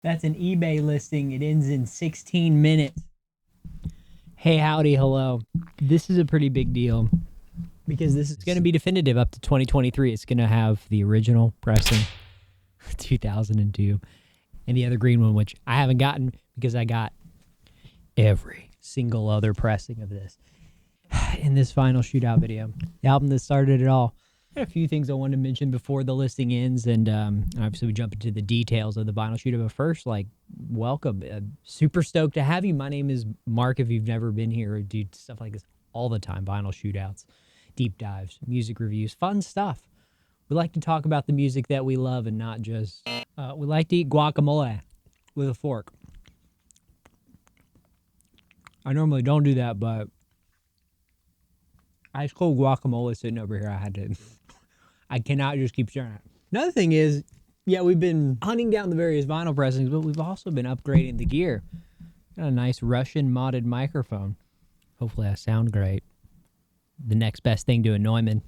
That's an eBay listing. It ends in 16 minutes. Hey, howdy, hello. This is a pretty big deal because this is going to be definitive up to 2023. It's going to have the original pressing, 2002, and the other green one, which I haven't gotten because I got every single other pressing of this in this final shootout video. The album that started it all. I had a few things I wanted to mention before the listing ends, and obviously we jump into the details of the vinyl shootout. But first, welcome. Super stoked to have you. My name is Mark. If you've never been here, I do stuff like this all the time. Vinyl shootouts, deep dives, music reviews, fun stuff. We like to talk about the music that we love and not just... we like to eat guacamole with a fork. I normally don't do that, but ice cold guacamole sitting over here. I cannot just keep sharing it. Another thing is, yeah, we've been hunting down the various vinyl pressings, but we've also been upgrading the gear. Got a nice Russian modded microphone. Hopefully I sound great. The next best thing to a Neumann.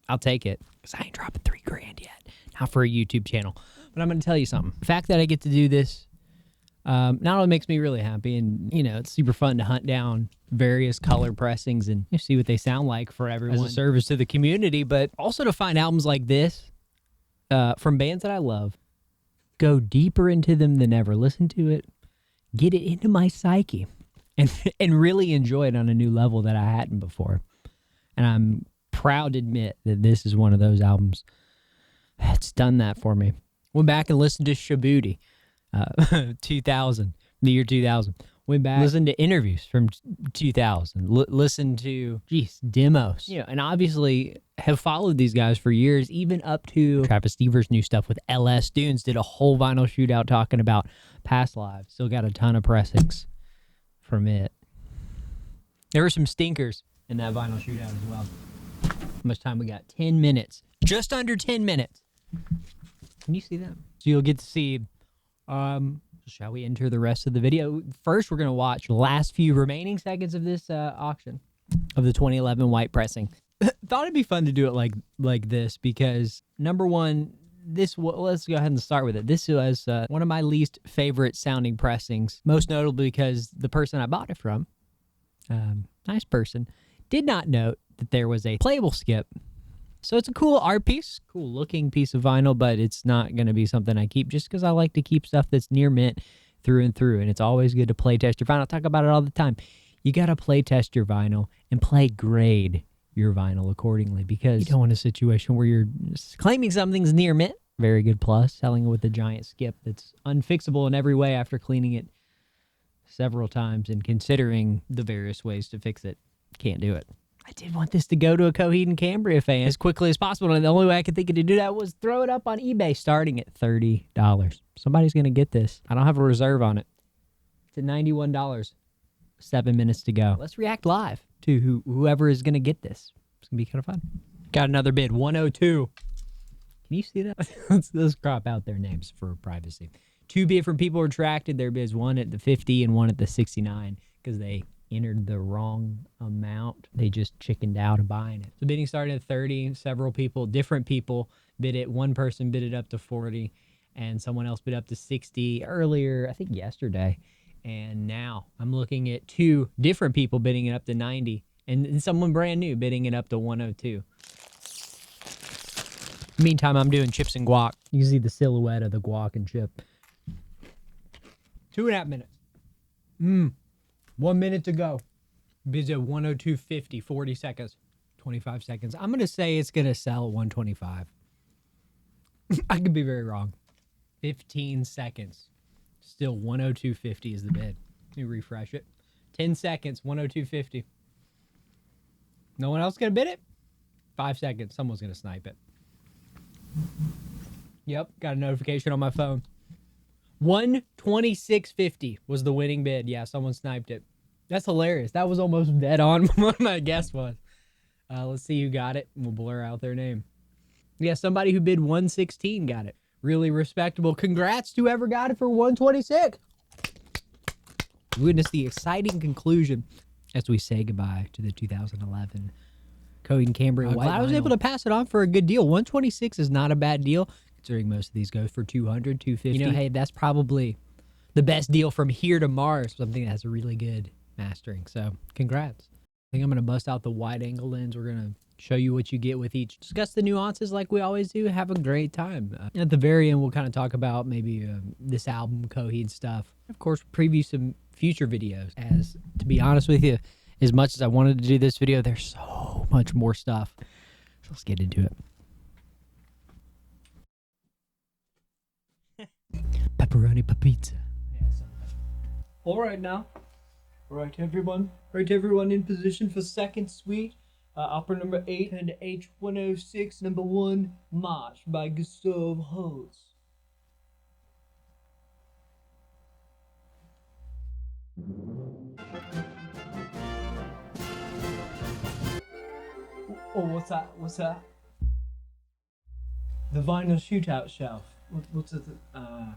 I'll take it, because I ain't dropping $3,000 yet. Not for a YouTube channel. But I'm going to tell you something. The fact that I get to do this not only makes me really happy, and, you know, it's super fun to hunt down various color pressings and see what they sound like for everyone as a service to the community, but also to find albums like this from bands that I love, go deeper into them than ever, listen to it, get it into my psyche, and really enjoy it on a new level that I hadn't before. And I'm proud to admit that this is one of those albums that's done that for me. Went back and listened to Shootout, 2000, the year 2000. Went back, listened to interviews from 2000, listened to, demos. You know, and obviously have followed these guys for years, even up to Travis Stever's new stuff with LS Dunes. Did a whole vinyl shootout talking about past lives. Still got a ton of pressings from it. There were some stinkers in that vinyl shootout as well. How much time we got? 10 minutes. Just under 10 minutes. Can you see that? So you'll get to see... shall we enter the rest of the video? First, we're going to watch the last few remaining seconds of this auction of the 2011 white pressing. Thought it'd be fun to do it like this because, number one, let's go ahead and start with it. This was one of my least favorite sounding pressings, most notably because the person I bought it from, nice person, did not note that there was a playable skip. So it's a cool art piece, cool looking piece of vinyl, but it's not going to be something I keep just because I like to keep stuff that's near mint through and through. And it's always good to play test your vinyl. I talk about it all the time. You got to play test your vinyl and play grade your vinyl accordingly, because you don't want a situation where you're claiming something's near mint. Very good plus. Selling it with a giant skip that's unfixable in every way after cleaning it several times and considering the various ways to fix it. Can't do it. I did want this to go to a Coheed and Cambria fan as quickly as possible, and the only way I could think of to do that was throw it up on eBay starting at $30. Somebody's going to get this. I don't have a reserve on it. It's at $91. 7 minutes to go. Let's react live to whoever is going to get this. It's going to be kind of fun. Got another bid, 102. Can you see that? let's crop out their names for privacy. Two different people retracted their bids, one at the 50 and one at the 69, because they entered the wrong amount. They just chickened out of buying it. The bidding started at 30. Several people, different people, bid it. One person bid it up to 40, and someone else bid up to 60 earlier, I think yesterday. And now I'm looking at two different people bidding it up to 90, and someone brand new bidding it up to 102. Meantime, I'm doing chips and guac. You can see the silhouette of the guac and chip. 2.5 minutes. 1 minute to go. Bids at 102.50, 40 seconds, 25 seconds. I'm going to say it's going to sell at 125. I could be very wrong. 15 seconds. Still 102.50 is the bid. Let me refresh it. 10 seconds, 102.50. No one else going to bid it? 5 seconds. Someone's going to snipe it. Yep, got a notification on my phone. 126.50 was the winning bid. Yeah, someone sniped it. That's hilarious. That was almost dead on what my guess was. Let's see who got it. We'll blur out their name. Yeah, somebody who bid 116 got it. Really respectable. Congrats to whoever got it for 126. Witness the exciting conclusion as we say goodbye to the 2011 Coheed and Cambria White. I was able to pass it on for a good deal. 126 is not a bad deal, considering most of these go for 200, 250. You know, hey, that's probably the best deal from here to Mars. Something that has a really good mastering. So congrats. I think I'm going to bust out the wide angle lens. We're going to show you what you get with each. Discuss the nuances like we always do. Have a great time. At the very end, we'll kind of talk about maybe this album, Coheed stuff. Of course, preview some future videos. As to be honest with you, as much as I wanted to do this video, there's so much more stuff. So let's get into it. Pepperoni pizza. All right now. All right, everyone. Right, everyone in position for second suite. Opera number 8 and H106, number 1, March by Gustav Holst. Oh, what's that? What's that? The vinyl shootout shelf. What's it? Oh,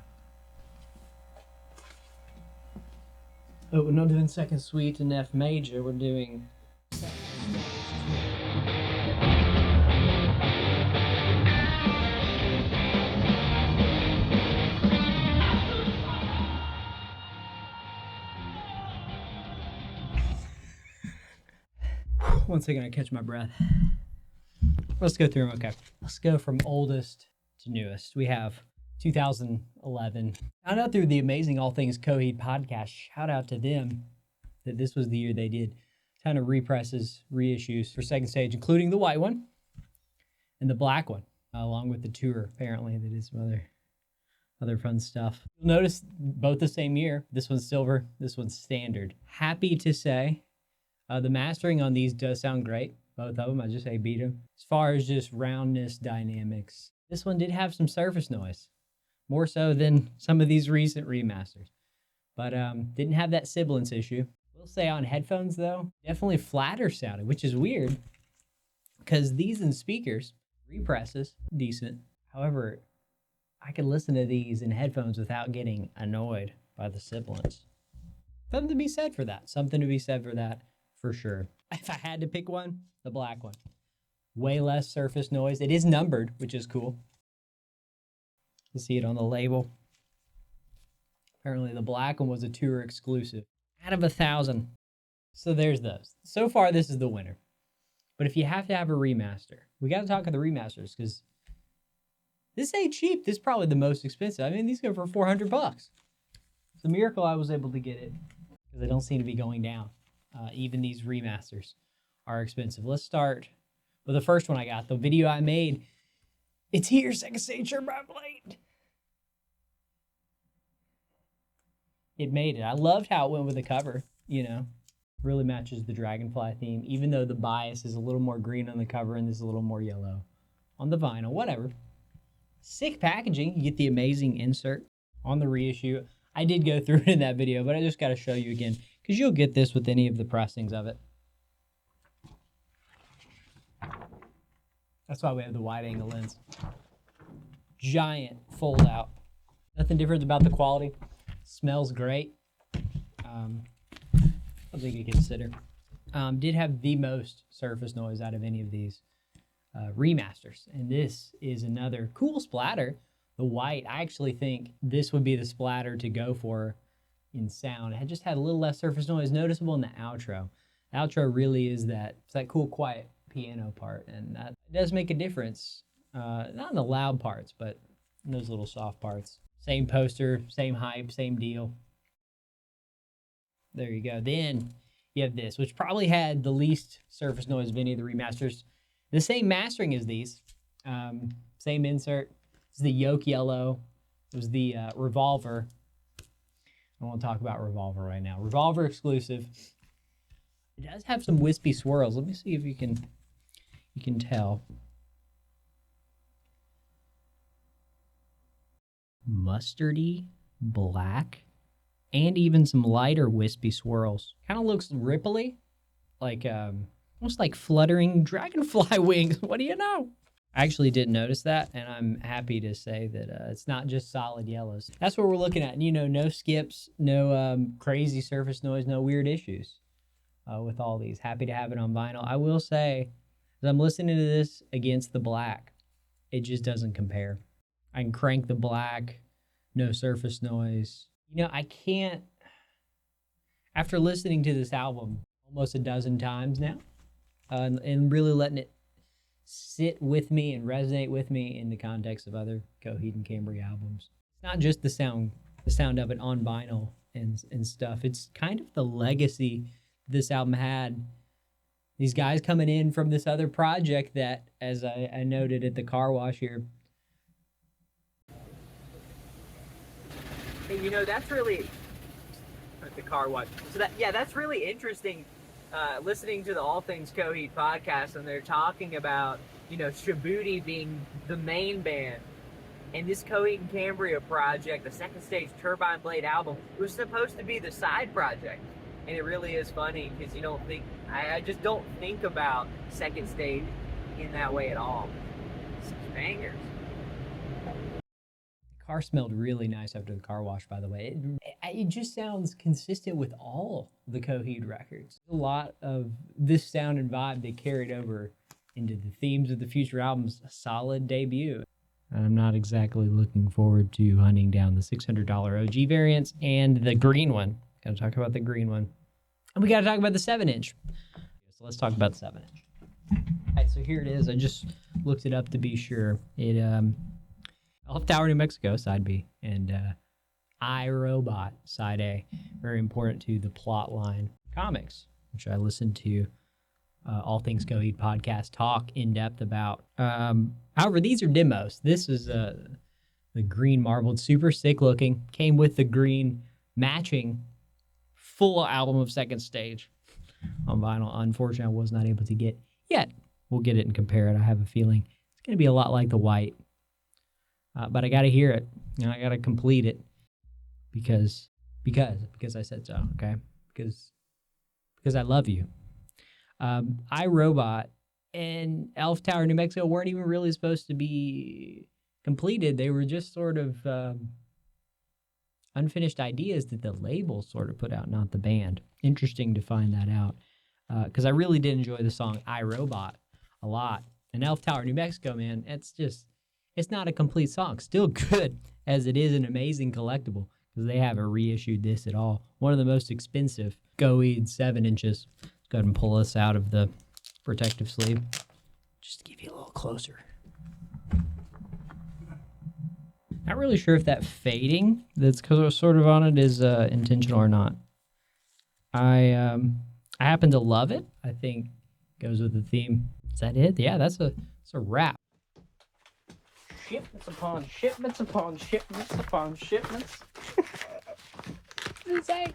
we're not doing second suite in F major. We're doing. One second, I catch my breath. Let's go through them. Okay, let's go from oldest to newest. We have 2011. Found out through the amazing All Things Coheed podcast. Shout out to them that this was the year they did a ton of represses, reissues for second stage, including the white one and the black one, along with the tour. Apparently, they did some other fun stuff. You'll notice both the same year. This one's silver. This one's standard. Happy to say. The mastering on these does sound great. Both of them, I just say beat them. As far as just roundness, dynamics, this one did have some surface noise, more so than some of these recent remasters, but didn't have that sibilance issue. We'll say on headphones though, definitely flatter sounding, which is weird because these in speakers, represses, decent. However, I could listen to these in headphones without getting annoyed by the sibilance. Something to be said for that. Something to be said for that. For sure. If I had to pick one, the black one. Way less surface noise. It is numbered, which is cool. You see it on the label. Apparently the black one was a tour exclusive. Out of 1,000. So there's those. So far, this is the winner. But if you have to have a remaster, we got to talk of the remasters because this ain't cheap. This is probably the most expensive. I mean, these go for $400. It's a miracle I was able to get it because they don't seem to be going down. Even these remasters are expensive. Let's start with the first one I got, the video I made. It's here, second stage Turbine Blade. It made it. I loved how it went with the cover, you know. Really matches the Dragonfly theme, even though the bias is a little more green on the cover and this is a little more yellow on the vinyl, whatever. Sick packaging. You get the amazing insert on the reissue. I did go through it in that video, but I just got to show you again because you'll get this with any of the pressings of it. That's why we have the wide angle lens. Giant fold out. Nothing different about the quality. Smells great. Something to consider. Did have the most surface noise out of any of these remasters. And this is another cool splatter. The white, I actually think this would be the splatter to go for in sound. It just had a little less surface noise noticeable in the outro. The outro really is that, it's that cool, quiet piano part, and that does make a difference. Not in the loud parts, but in those little soft parts. Same poster, same hype, same deal. There you go. Then you have this, which probably had the least surface noise of any of the remasters. The same mastering as these. Same insert. It's the Yoke Yellow. It was the Revolver. I want to talk about Revolver right now. Revolver exclusive. It does have some wispy swirls. Let me see if you can tell. Mustardy, black, and even some lighter wispy swirls. Kind of looks ripply, like almost like fluttering dragonfly wings. What do you know? I actually didn't notice that, and I'm happy to say that it's not just solid yellows. That's what we're looking at. You know, no skips, no crazy surface noise, no weird issues with all these. Happy to have it on vinyl. I will say, as I'm listening to this against the black, it just doesn't compare. I can crank the black, no surface noise. You know, I can't, after listening to this album almost a dozen times now, and really letting it sit with me and resonate with me in the context of other Coheed and Cambria albums. It's not just the sound of it on vinyl and stuff. It's kind of the legacy this album had. These guys coming in from this other project that, as I noted at the car wash here. Hey, you know, that's really at the car wash. So that's really interesting. Listening to the All Things Coheed podcast, and they're talking about, you know, Shabuti being the main band, and this Coheed and Cambria project, the second stage Turbine Blade album, was supposed to be the side project. And it really is funny because you don't think, I just don't think about second stage in that way at all. Such bangers. The car smelled really nice after the car wash, by the way. It just sounds consistent with all the Coheed records. A lot of this sound and vibe they carried over into the themes of the future albums. A solid debut. I'm not exactly looking forward to hunting down the $600 OG variants and the green one. Gotta talk about the green one. And we gotta talk about the 7-inch. So let's talk about the 7-inch. All right, so here it is. I just looked it up to be sure. It Elf Tower, New Mexico, side B, and IRO-Bot, side A. Very important to the plot line comics, which I listened to All Things Coheed podcast talk in depth about. However, these are demos. This is the green marbled, super sick looking. Came with the green matching full album of second stage on vinyl. Unfortunately, I was not able to get yet. We'll get it and compare it. I have a feeling it's going to be a lot like the white. But I got to hear it. You know, I got to complete it because I said so, okay? Because I love you. IRO-Bot and Elf Tower, New Mexico weren't even really supposed to be completed. They were just sort of unfinished ideas that the label sort of put out, not the band. Interesting to find that out because I really did enjoy the song IRO-Bot a lot. And Elf Tower, New Mexico, man, it's not a complete song. Still good, as it is an amazing collectible because they haven't reissued this at all. One of the most expensive Coheed 7 inches. Let's go ahead and pull this out of the protective sleeve. Just to give you a little closer. Not really sure if that fading that's sort of on it is intentional or not. I happen to love it. I think goes with the theme. Is that it? Yeah, that's a wrap. Shipments upon shipments upon shipments upon shipments. Insane.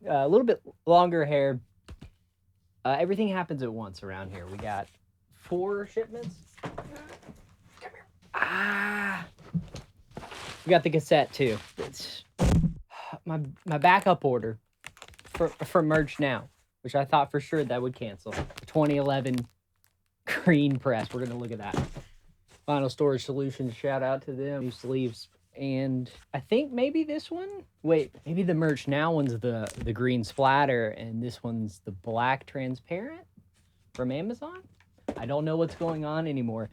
A little bit longer hair. Everything happens at once around here. We got 4 shipments. Come here. We got the cassette too. It's my backup order for merch now, which I thought for sure that would cancel. 2011 green press. We're gonna look at that. Vinyl Storage Solutions. Shout out to them. New sleeves. And I think maybe this one. Wait, maybe the merch now one's the green splatter, and this one's the black transparent from Amazon. I don't know what's going on anymore,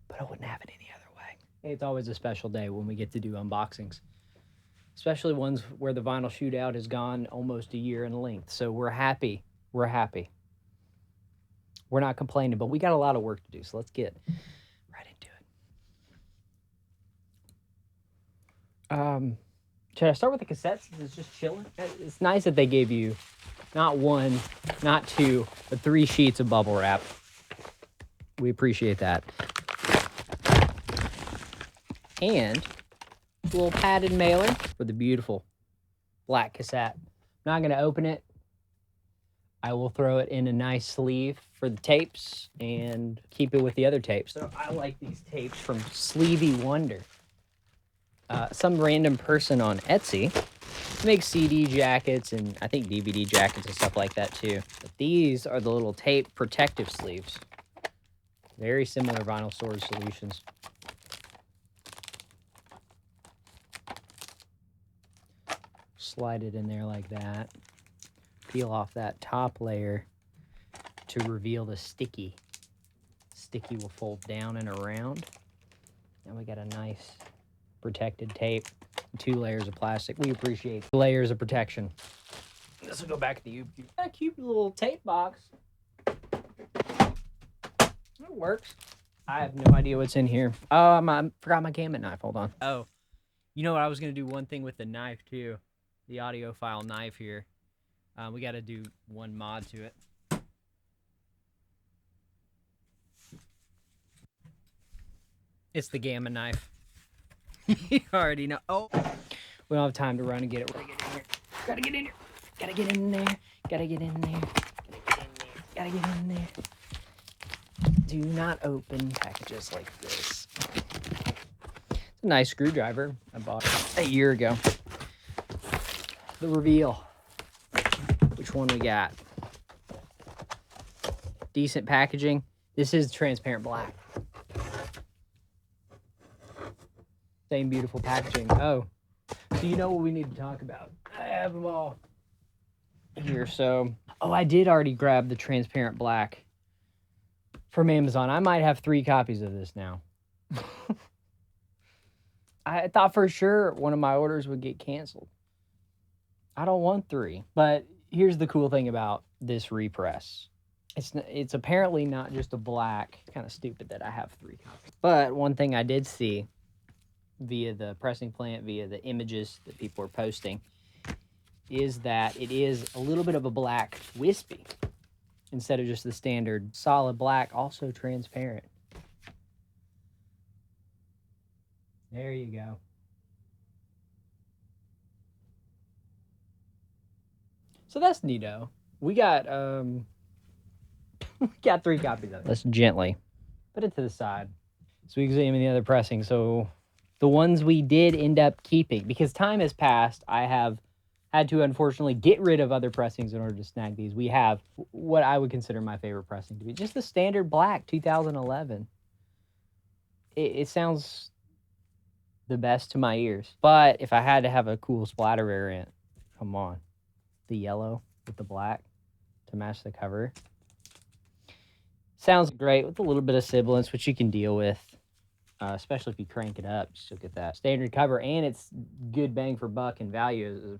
but I wouldn't have it any other way. It's always a special day when we get to do unboxings, especially ones where the vinyl shootout has gone almost a year in length. So we're happy. We're happy. We're not complaining, but we got a lot of work to do. So let's get right into it. Should I start with the cassette since it's just chilling? It's nice that they gave you not 1, not 2, but 3 sheets of bubble wrap. We appreciate that. And a little padded mailer for the beautiful black cassette. I'm not going to open it. I will throw it in a nice sleeve for the tapes and keep it with the other tapes. So I like these tapes from Sleevey Wonder. Some random person on Etsy makes CD jackets and I think DVD jackets and stuff like that too. But these are the little tape protective sleeves. Very similar Vinyl Storage Solutions. Slide it in there like that. Peel off that top layer to reveal the sticky. Sticky will fold down and around. And we got a nice protected tape, 2 layers of plastic. We appreciate layers of protection. This will go back to the YouTube. A cute little tape box. It works. I have no idea what's in here. Oh, I forgot my gamut knife. Hold on. Oh, you know what? I was going to do one thing with the knife, too. The audiophile knife here. We got to do one mod to it. It's the gamma knife. You already know. Oh, we don't have time to run and get it. Gotta get in here. Gotta get in there. Gotta get in there. Gotta get in there. Do not open packages like this. It's a nice screwdriver I bought a year ago. The reveal. Which one we got? Decent packaging. This is transparent black. Same beautiful packaging. Oh, so you know what we need to talk about. I have them all here. So, oh, I did already grab the transparent black from Amazon. I might have 3 copies of this now. I thought for sure one of my orders would get canceled. I don't want 3. But here's the cool thing about this repress. It's apparently not just a black. It's kind of stupid that I have 3 copies. But one thing I did see via the pressing plant, via the images that people are posting, is that it is a little bit of a black wispy instead of just the standard solid black, also transparent. There you go. So that's neato. We got we got 3 copies of it. Let's gently put it to the side so we examine the other pressing. So the ones we did end up keeping, because time has passed, I have had to unfortunately get rid of other pressings in order to snag these. We have what I would consider my favorite pressing to be just the standard black 2011. It sounds the best to my ears. But if I had to have a cool splatter variant, come on. The yellow with the black to match the cover. Sounds great with a little bit of sibilance, which you can deal with. Especially if you crank it up, you'll get that standard cover, and it's good bang for buck and value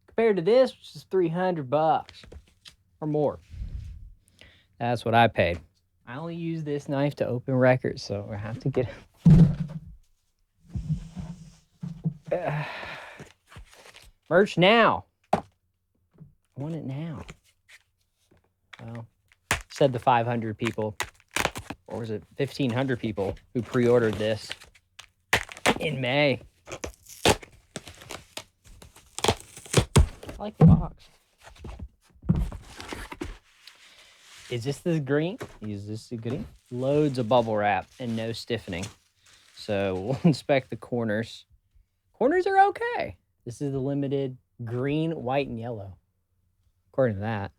compared to this, which is $300 or more. That's what I paid. I only use this knife to open records, so I have to get merch now. I want it now. Well, said the 500 people. Or was it 1,500 people who pre-ordered this in May? I like the box. Is this the green? Is this the green? Loads of bubble wrap and no stiffening. So we'll inspect the corners. Corners are okay. This is the limited green, white, and yellow. According to that.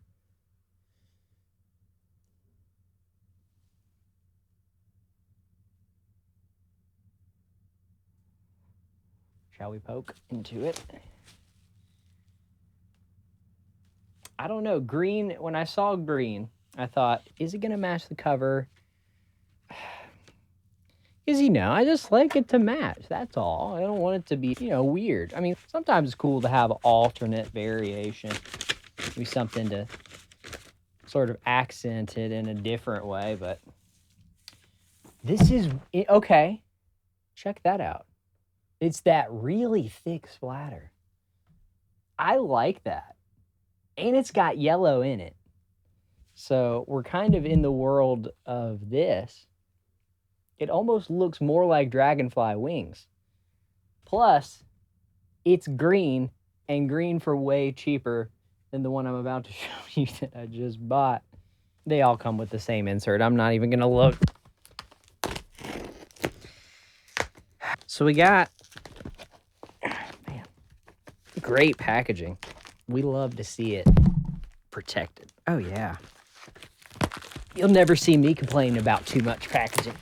Shall we poke into it? I don't know. Green, when I saw green, I thought, is it going to match the cover? Because, I just like it to match. That's all. I don't want it to be, weird. I mean, sometimes it's cool to have alternate variation. Maybe something to sort of accent it in a different way, but this is, okay. Check that out. It's that really thick splatter. I like that. And it's got yellow in it. So we're kind of in the world of this. It almost looks more like dragonfly wings. Plus, it's green, and green for way cheaper than the one I'm about to show you that I just bought. They all come with the same insert. I'm not even going to look. So we got, man, great packaging. We love to see it protected. Oh, yeah. You'll never see me complaining about too much packaging.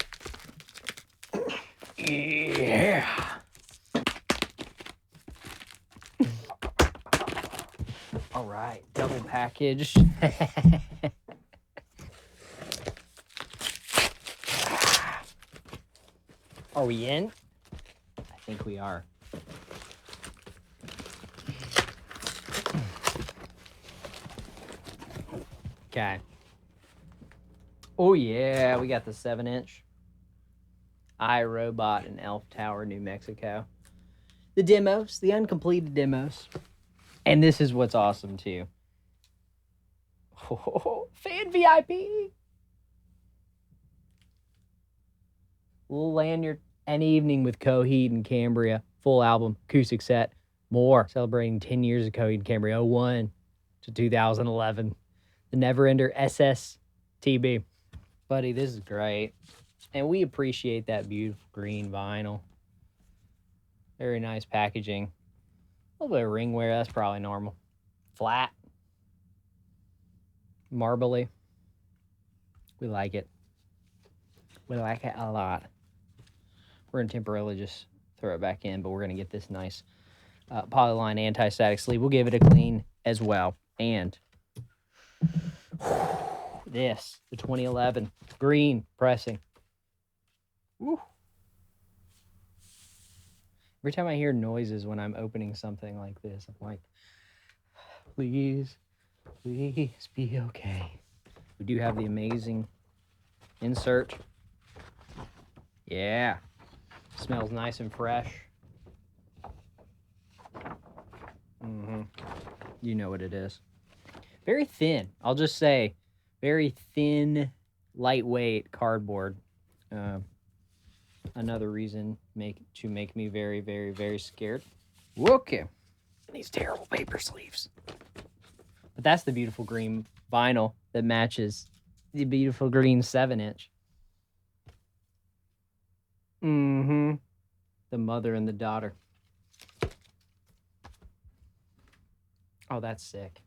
Yeah. All right, double package. Are we in? I think we are. Okay. Oh yeah, we got the 7-inch IRO-Bot in Elf Tower, New Mexico. The demos, the uncompleted demos. And this is what's awesome too. Oh, fan VIP. Little lanyard. An evening with Coheed and Cambria. Full album, acoustic set, more. Celebrating 10 years of Coheed and Cambria, 01 to 2011. The Never Ender SSTB. Buddy, this is great. And we appreciate that beautiful green vinyl. Very nice packaging. A little bit of ring wear, that's probably normal. Flat. Marbly. We like it. We like it a lot. We're going to temporarily just throw it back in, but we're going to get this nice polyline anti-static sleeve. We'll give it a clean as well. And this, the 2011 green pressing. Woo. Every time I hear noises when I'm opening something like this, I'm like, please, please be okay. We do have the amazing insert. Yeah. Smells nice and fresh. You know what it is. Very thin. I'll just say, very thin, lightweight cardboard. Another reason to make me very, very, very scared. Okay. These terrible paper sleeves. But that's the beautiful green vinyl that matches the beautiful green 7-inch. The mother and the daughter. Oh, that's sick.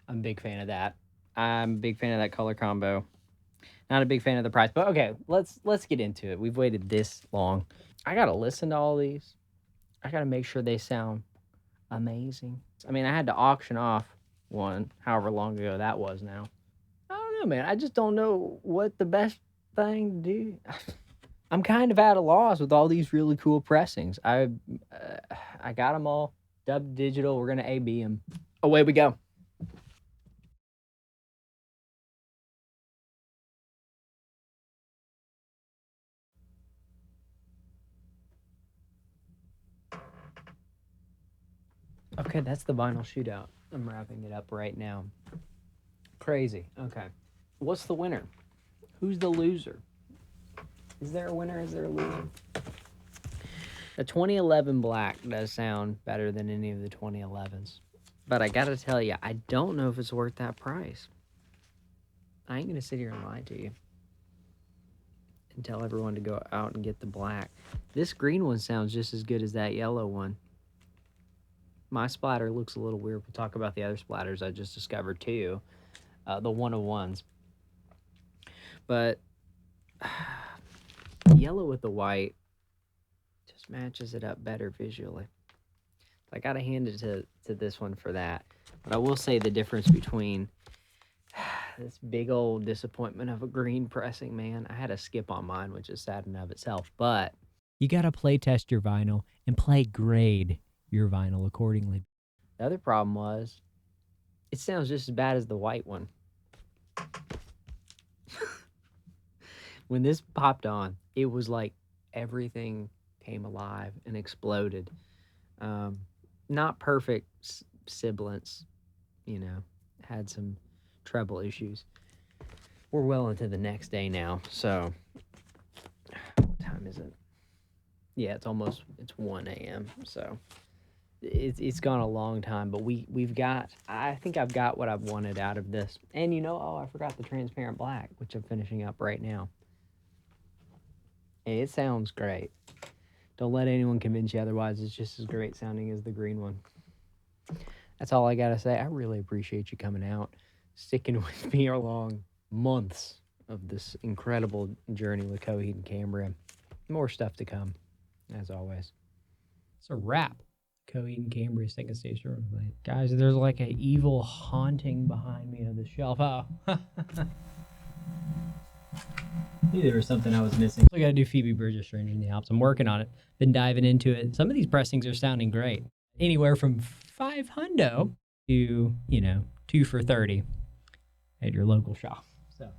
I'm a big fan of that. I'm a big fan of that color combo. Not a big fan of the price, but okay, let's get into it. We've waited this long. I gotta listen to all these. I gotta make sure they sound amazing. I mean, I had to auction off one, however long ago that was now. I don't know, man. I just don't know what the best thing to do. I'm kind of at a loss with all these really cool pressings. I got them all dubbed digital. We're gonna AB them. Away we go. Okay, that's the vinyl shootout. I'm wrapping it up right now. Crazy. Okay. What's the winner? Who's the loser? Is there a winner? Is there a loser? The 2011 black does sound better than any of the 2011s. But I gotta tell you, I don't know if it's worth that price. I ain't gonna sit here and lie to you and tell everyone to go out and get the black. This green one sounds just as good as that yellow one. My splatter looks a little weird. We'll talk about the other splatters I just discovered too. The 101s. But yellow with the white just matches it up better visually. I gotta hand it to this one for that. But I will say the difference between this big old disappointment of a green pressing, man. I had a skip on mine, which is sad in and of itself. But you gotta play test your vinyl and play grade your vinyl accordingly. The other problem was it sounds just as bad as the white one. When this popped on, it was like everything came alive and exploded. Not perfect sibilance, you know, had some treble issues. We're well into the next day now, so what time is it? Yeah, it's 1 a.m. So it's gone a long time, but we've got, I think I've got what I've wanted out of this. And you know, oh, I forgot the transparent black, which I'm finishing up right now. And it sounds great. Don't let anyone convince you otherwise. It's just as great sounding as the green one. That's all I gotta say. I really appreciate you coming out, sticking with me along months of this incredible journey with Coheed and Cambria. More stuff to come, as always. It's a wrap. Coheed and Cambria second stage room. Guys, there's like an evil haunting behind me of the shelf. Oh. Maybe there was something I was missing. I gotta do Phoebe Bridgers Stranger the Alps. I'm working on it. Been diving into it. Some of these pressings are sounding great. Anywhere from $500 to, 2 for $30 at your local shop. So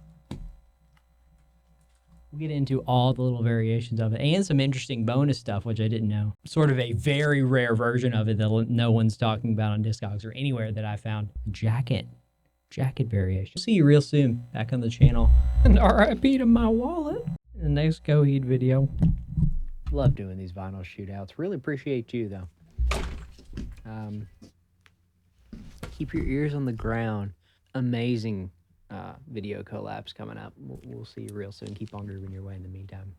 we'll get into all the little variations of it and some interesting bonus stuff, which I didn't know. Sort of a very rare version of it that no one's talking about on Discogs or anywhere that I found. Jacket variation. See you real soon back on the channel. And RIP to my wallet in the next Coheed video. Love doing these vinyl shootouts. Really appreciate you though. Keep your ears on the ground. Amazing video collabs coming up. We'll see you real soon. Keep on grooving your way in the meantime.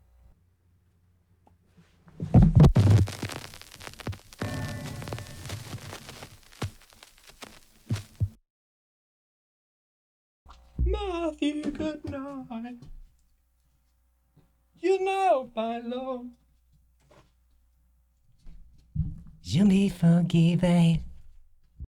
Matthew, good night. You know my love. You'll be forgiven.